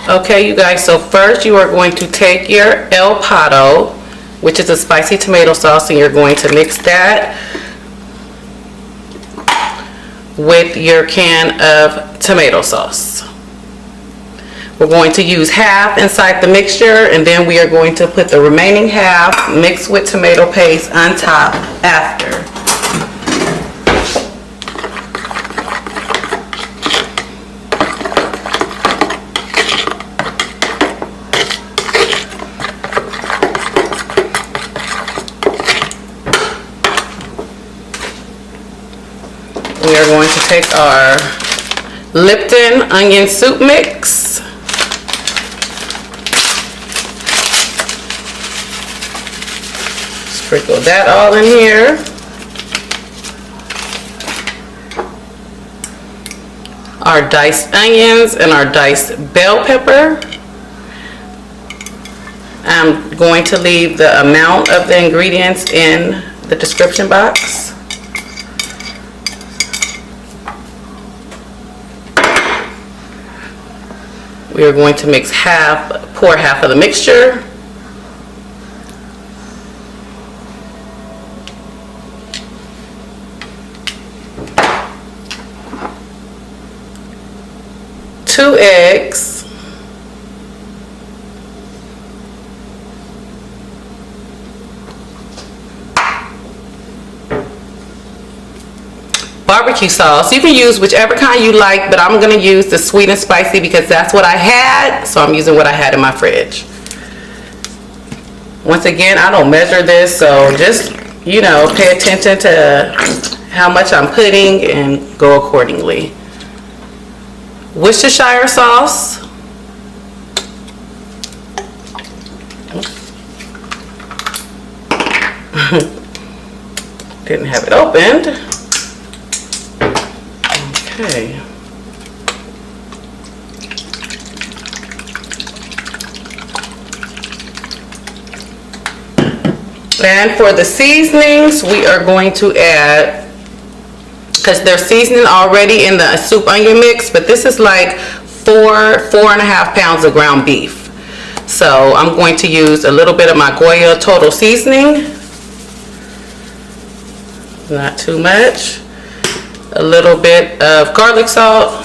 Okay, you guys, so first you are going to take your El Pato, which is a spicy tomato sauce, and you're going to mix that with your can of tomato sauce. We're going to use half inside the mixture, and then we are going to put the remaining half mixed with tomato paste on top after. We are going to take our Lipton onion soup mix. Sprinkle that all in here. Our diced onions and our diced bell pepper. I'm going to leave the amount of the ingredients in the description box. We are going to pour half of the mixture. Two eggs. Barbecue sauce. You can use whichever kind you like, but I'm going to use the sweet and spicy because that's what I had, so I'm using what I had in my fridge. Once again, I don't measure this, so just, pay attention to how much I'm putting and go accordingly. Worcestershire sauce. Didn't have it opened. Okay. And for the seasonings, we are going to add, because there's seasoning already in the soup onion mix, but this is like 4.5 pounds of ground beef. So I'm going to use a little bit of my Goya total seasoning. Not too much. A little bit of garlic salt.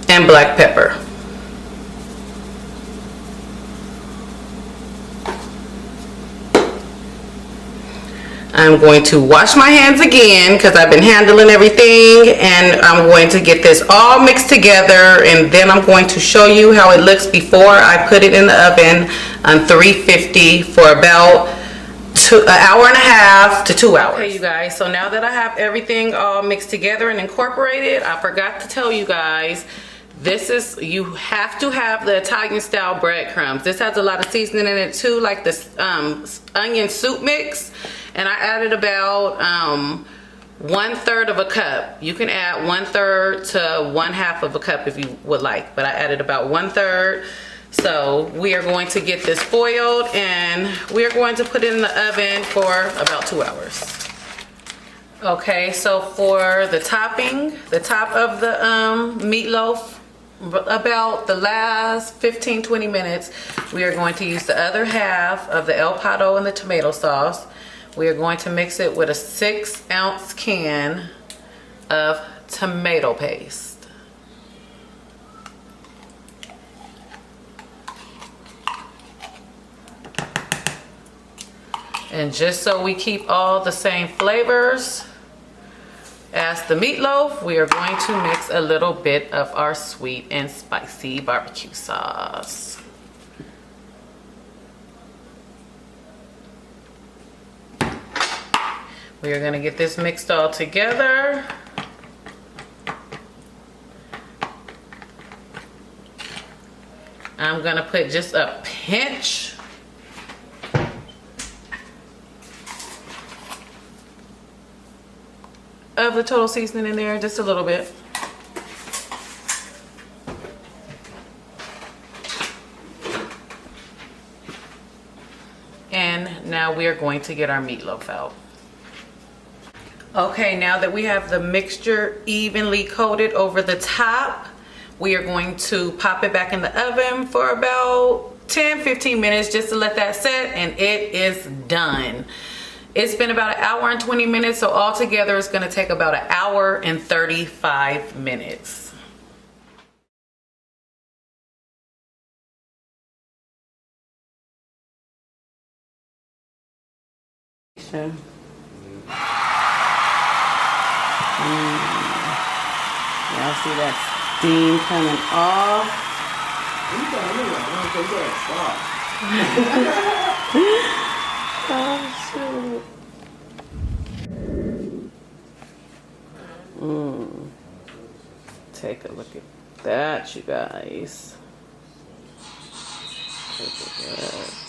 And black pepper. I'm going to wash my hands again because I've been handling everything, and I'm going to get this all mixed together, and then I'm going to show you how it looks before I put it in the oven on 350 for about an hour and a half to 2 hours. Okay, you guys, so now that I have everything all mixed together and incorporated, I forgot to tell you guys, you have to have the Italian style breadcrumbs. This has a lot of seasoning in it too, like this onion soup mix, and I added about 1/3 of a cup. You can add 1/3 to 1/2 of a cup if you would like, but I added about 1/3. So we are going to get this foiled, and we are going to put it in the oven for about 2 hours. Okay, so for the topping, the top of the meatloaf, about the last 15-20 minutes, we are going to use the other half of the El Pato and the tomato sauce. We are going to mix it with a 6-ounce can of tomato paste. And just so we keep all the same flavors as the meatloaf, we are going to mix a little bit of our sweet and spicy barbecue sauce. We are going to get this mixed all together. I'm going to put just a pinch of the total seasoning in there, just a little bit. And now we are going to get our meatloaf out. Okay, now that we have the mixture evenly coated over the top, we are going to pop it back in the oven for about 10-15 minutes just to let that set, and it is done. It's been about an hour and 20 minutes, so altogether it's going to take about an hour and 35 minutes. Sure. Y'all see that steam coming off? Oh, shoot. Take a look at that, you guys. Look at that.